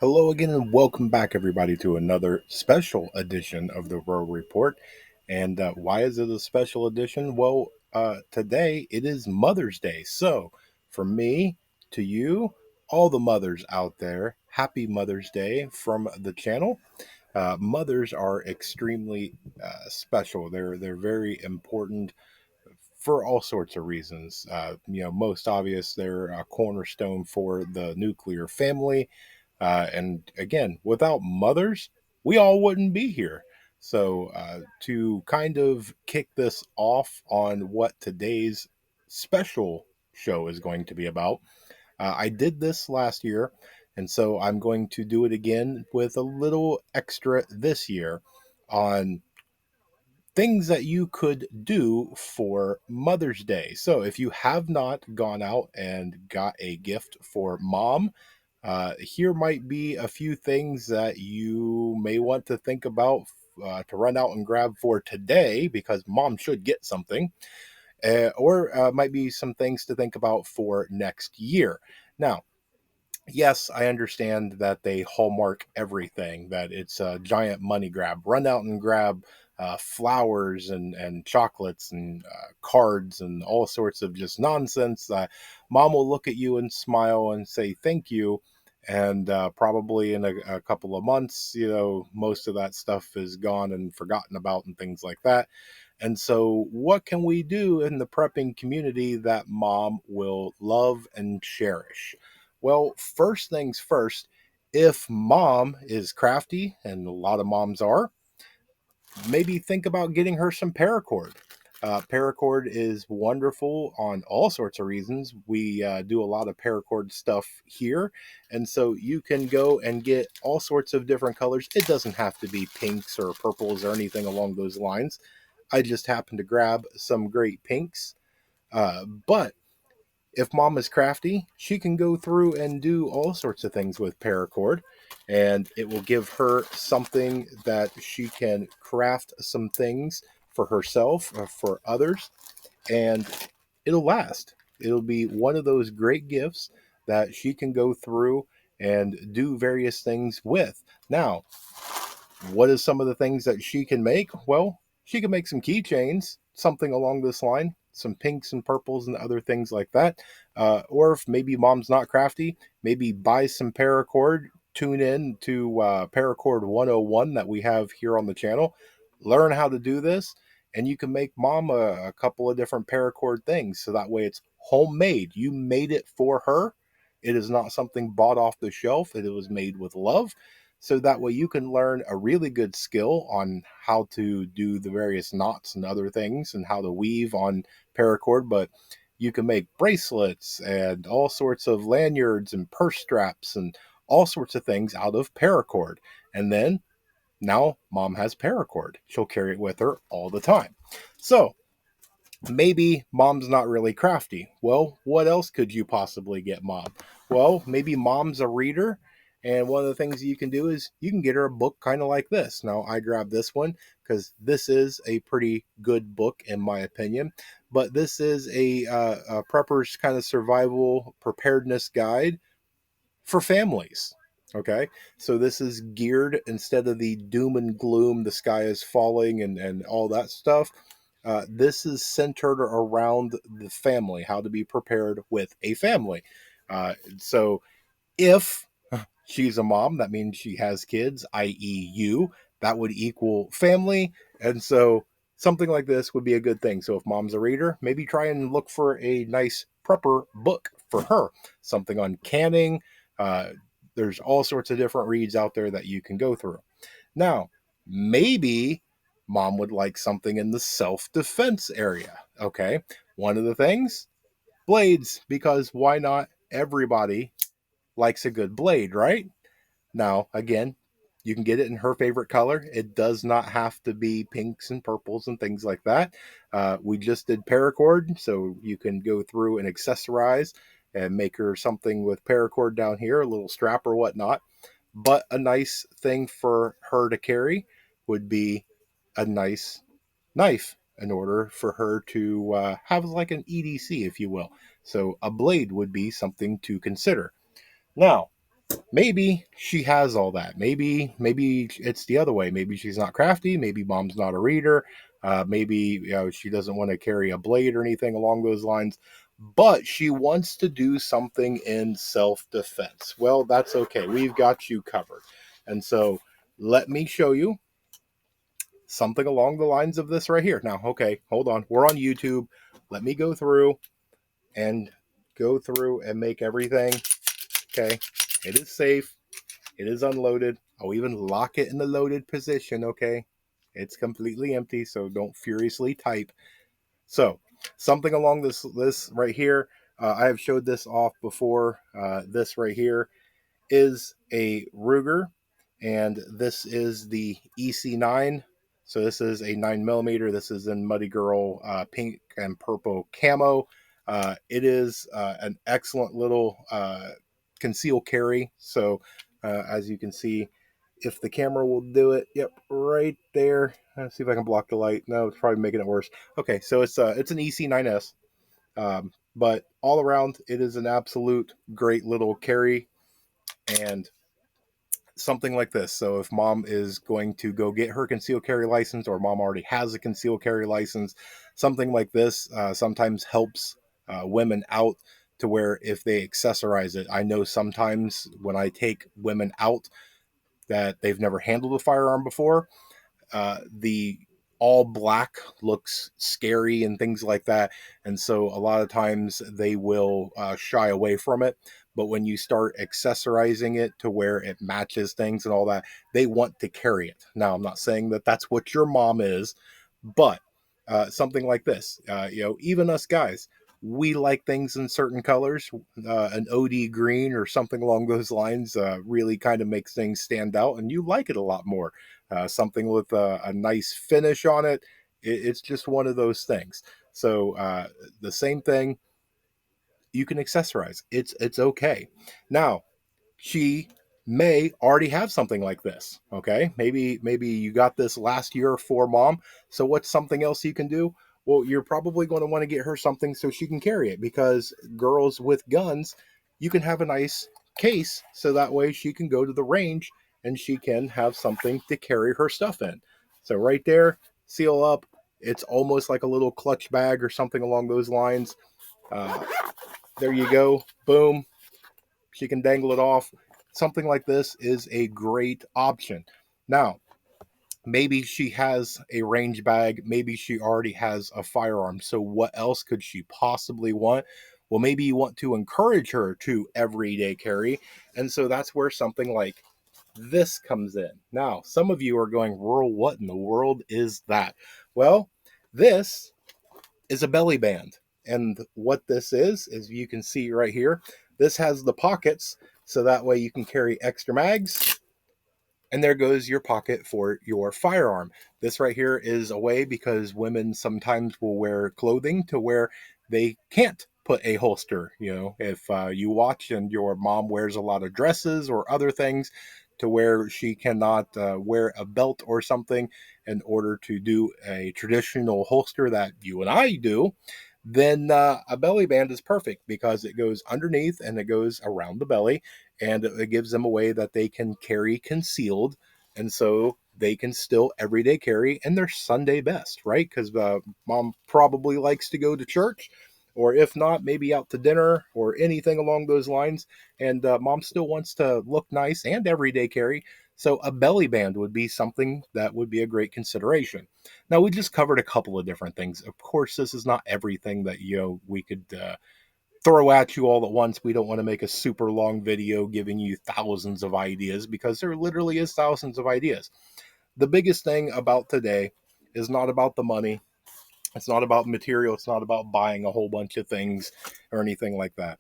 Hello again, and welcome back, everybody, to another special edition of the Row Report. And why is it a special edition? Well, today it is Mother's Day. So, from me to you, all the mothers out there, happy Mother's Day from the channel. Mothers are extremely special. They're very important for all sorts of reasons. Most obvious, they're a cornerstone for the nuclear family. And again, without mothers, we all wouldn't be here. So, to kind of kick this off on what today's special show is going to be about, I did this last year, and so I'm going to do it again with a little extra this year on things that you could do for Mother's Day. So, if you have not gone out and got a gift for mom, here might be a few things that you may want to think about to run out and grab for today because mom should get something, or might be some things to think about for next year. Now, yes, I understand that they hallmark everything, that it's a giant money grab. Run out and grab flowers and chocolates and cards and all sorts of just nonsense. Mom will look at you and smile and say thank you. And probably in a couple of months, most of that stuff is gone and forgotten about and things like that. And so, what can we do in the prepping community that mom will love and cherish? Well, first things first, if mom is crafty, and a lot of moms are, maybe think about getting her some paracord. Paracord is wonderful on all sorts of reasons. We do a lot of paracord stuff here, and so you can go and get all sorts of different colors. It doesn't have to be pinks or purples or anything along those lines. I just happened to grab some great pinks. But if mom is crafty, she can go through and do all sorts of things with paracord, and it will give her something that she can craft some things for herself or for others, and it'll last. It'll be one of those great gifts that she can go through and do various things with. Now, what is some of the things that she can make? Well, she can make some keychains, something along this line, some pinks and purples and other things like that. Or if maybe mom's not crafty, maybe buy some paracord, tune in to Paracord 101 that we have here on the channel, learn how to do this, and you can make mom a couple of different paracord things. So that way it's homemade. You made it for her. It is not something bought off the shelf. It was made with love, so that way you can learn a really good skill on how to do the various knots and other things and how to weave on paracord. But you can make bracelets and all sorts of lanyards and purse straps and all sorts of things out of paracord. And then now mom has paracord. She'll carry it with her all the time. So maybe mom's not really crafty. Well, what else could you possibly get mom? Well, maybe mom's a reader. And one of the things you can do is you can get her a book kind of like this. Now, I grabbed this one because this is a pretty good book, in my opinion. But this is a prepper's kind of survival preparedness guide for families. Okay, so this is geared, instead of the doom and gloom, the sky is falling and all that stuff. This is centered around the family, how to be prepared with a family. So if she's a mom, that means she has kids, i.e., you. That would equal family. And so something like this would be a good thing. So if mom's a reader, maybe try and look for a nice prepper book for her. Something on canning. Uh, there's all sorts of different reads out there that you can go through. Now, maybe mom would like something in the self defense area. Okay. One of the things, blades, because why not? Everybody likes a good blade, right? Now, again, you can get it in her favorite color. It does not have to be pinks and purples and things like that. We just did paracord, so you can go through and accessorize and make her something with paracord down here, a little strap or whatnot. But a nice thing for her to carry would be a nice knife in order for her to have like an EDC, if you will. So a blade would be something to consider. Now, maybe she has all that. Maybe it's the other way. Maybe she's not crafty. Maybe mom's not a reader. Maybe she doesn't want to carry a blade or anything along those lines. But she wants to do something in self-defense. Well, that's okay. We've got you covered. And so let me show you something along the lines of this right here. Now, okay, hold on. We're on YouTube. Let me and go through and make everything. Okay. It is safe. It is unloaded. I'll even lock it in the loaded position, okay? It's completely empty, so don't furiously type. So, something along this right here, I have showed this off before. This right here is a Ruger, and this is the EC9. So this is a 9mm. This is in Muddy Girl pink and purple camo. It is an excellent little conceal carry. So as you can see, if the camera will do it, yep, right there. Let's see if I can block the light. No, it's probably making it worse. Okay, so it's an EC9S. But all around, it is an absolute great little carry and something like this. So if mom is going to go get her concealed carry license, or mom already has a concealed carry license, something like this sometimes helps women out to where if they accessorize it. I know sometimes when I take women out that they've never handled a firearm before, the all black looks scary and things like that. And so a lot of times they will shy away from it. But when you start accessorizing it to where it matches things and all that, they want to carry it. Now, I'm not saying that that's what your mom is, but something like this, even us guys, we like things in certain colors. An OD green or something along those lines really kind of makes things stand out, and you like it a lot more. Something with a nice finish on it. It's just one of those things. So the same thing, you can accessorize. It's okay. Now, she may already have something like this. Okay, maybe you got this last year for mom. So what's something else you can do? Well, you're probably going to want to get her something so she can carry it, because girls with guns, you can have a nice case so that way she can go to the range and she can have something to carry her stuff in. So right there, seal up. It's almost like a little clutch bag or something along those lines. Uh, there you go. Boom. She can dangle it off. Something like this is a great option. Now, maybe she has a range bag. Maybe she already has a firearm. So, what else could she possibly want? Well, maybe you want to encourage her to everyday carry. And so that's where something like this comes in. Now, some of you are going, Rural, what in the world is that? Well, this is a belly band. And what this is you can see right here, this has the pockets, so that way you can carry extra mags. And there goes your pocket for your firearm. This right here is a way, because women sometimes will wear clothing to where they can't put a holster. If you watch and your mom wears a lot of dresses or other things to where she cannot wear a belt or something in order to do a traditional holster that you and I do, then a belly band is perfect, because it goes underneath and it goes around the belly, and it gives them a way that they can carry concealed, and so they can still everyday carry in their Sunday best, right? Because mom probably likes to go to church, or if not, maybe out to dinner or anything along those lines, and mom still wants to look nice and everyday carry. So a belly band would be something that would be a great consideration. Now, we just covered a couple of different things. Of course, this is not everything that we could throw at you all at once. We don't want to make a super long video giving you thousands of ideas, because there literally is thousands of ideas. The biggest thing about today is not about the money. It's not about material. It's not about buying a whole bunch of things or anything like that.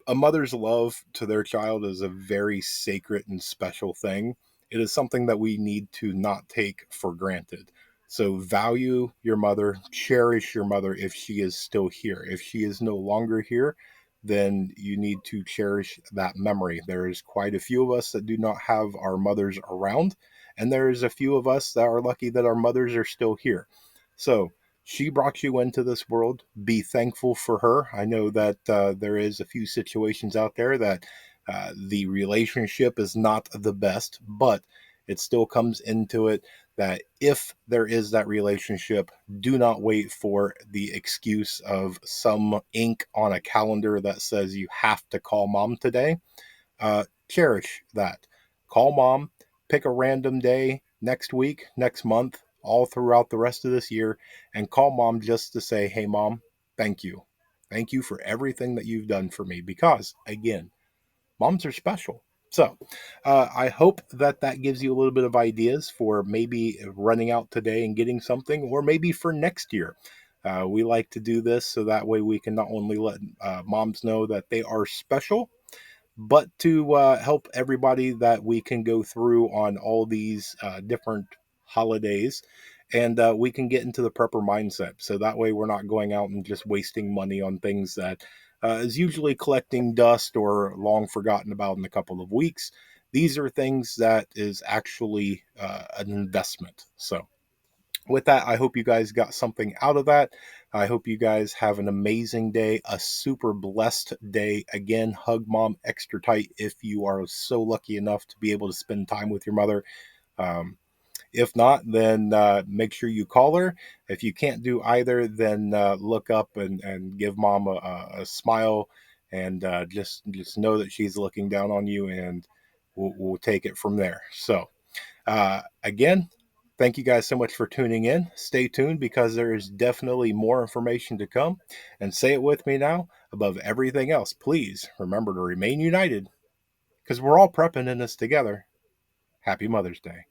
A mother's love to their child is a very sacred and special thing. It is something that we need to not take for granted. So value your mother, cherish your mother if she is still here. If she is no longer here, then you need to cherish that memory. There's quite a few of us that do not have our mothers around, and there's a few of us that are lucky that our mothers are still here. So she brought you into this world. Be thankful for her. I know that there is a few situations out there that the relationship is not the best, but it still comes into it that if there is that relationship, do not wait for the excuse of some ink on a calendar that says you have to call mom today. Cherish that. Call mom, pick a random day next week, next month, all throughout the rest of this year, and call mom just to say, hey, mom, thank you. Thank you for everything that you've done for me because, again, moms are special. So, I hope that that gives you a little bit of ideas for maybe running out today and getting something, or maybe for next year. We like to do this so that way we can not only let moms know that they are special, but to help everybody that we can go through on all these different holidays, and we can get into the prepper mindset. So that way we're not going out and just wasting money on things that is usually collecting dust or long forgotten about in a couple of weeks. These are things that is actually an investment. So with that, I hope you guys got something out of that. I hope you guys have an amazing day, a super blessed day. Again, hug mom extra tight if you are so lucky enough to be able to spend time with your mother. Um, if not, then make sure you call her. If you can't do either, then look up and give mom a smile, and just know that she's looking down on you, and we'll take it from there. So again, thank you guys so much for tuning in. Stay tuned because there is definitely more information to come. And say it with me now, above everything else, please remember to remain united because we're all prepping in this together. Happy Mother's Day.